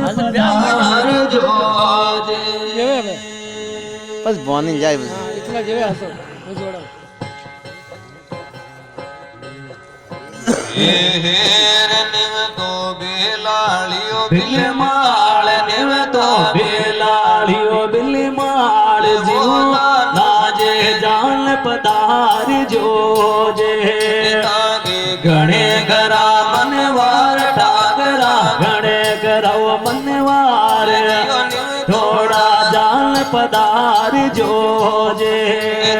પધાર જોજે બસ બોની જાય બસ इतना जेवे हसो जोड़ा હેર નિવ તો બેલાળિયો બિલમાળ નિવ તો બેલાળિયો બિલમાળ જીવો લાજે જાન પધાર જોજે તાગે ગણે ગરા મનવાર ઠાકરા ગણે ગરવ મનવાર થોડા જાન પધાર જોજે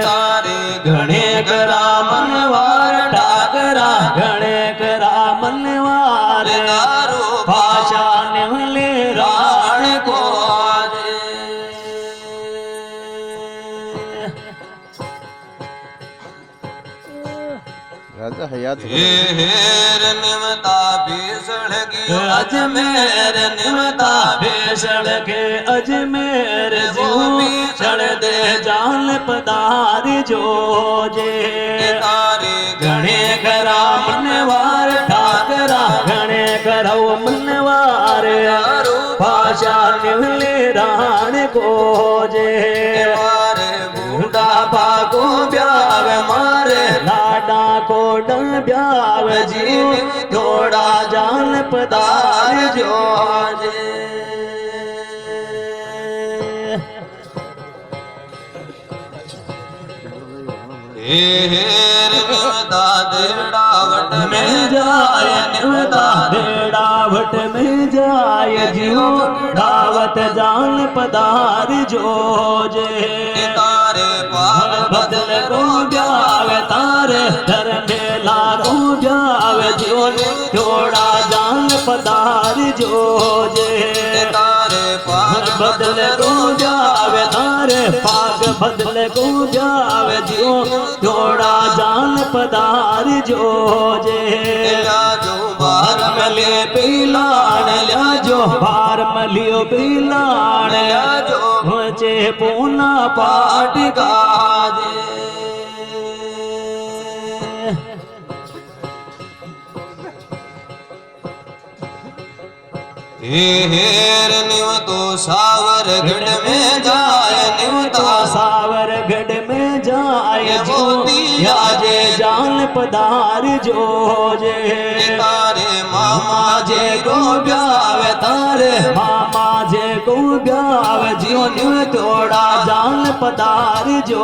તારે ગણે ગરા મનવાર ઠાકરા ગણે ગરા મનવાર તારો ભાષા નિવલે રાણ કો રાજા હયાત હેર નિવતા ભીષણ ગયો અજમેર નિમતા ભેષણ કે અજમેર જીવો ચડ દે જાન પધાર જોજે તારે ગણે કરા મનવાર ઠાકરા ગણે કરવ મનવાર ભાષા નિવલે રાણ કોજે મારે બુડા ભાગો બ્યાવ મારે લાડા કોડ બ્યાવ જીવ થોડા જાન પધાર જોજે હેર નિવતા દેડાવટ में जाय निवता देड़ावट में जाय जियो दावत जान पधार जोजे तारे पाग बदल को जावे तारे धर मेला को जावे जियो थोड़ा जान पधार जोजे तारे पाग बदल को जावे तारे पाग बदल को जावे जियो थोड़ा जान पधार जोजे जो बार मले पीलाण ल्याजो बार मलियो पीलाण ल्याजो होचे पूना पाट गाजे हेर निवतो सावर गढ़ में जाय निवता सावर गढ़ में जाय जो मोती याजे जान पधार जोजे तारे मामा जे को ब्यावे तारे मामा जे को ब्यावे जियो न्यू थोड़ा जान पधार जो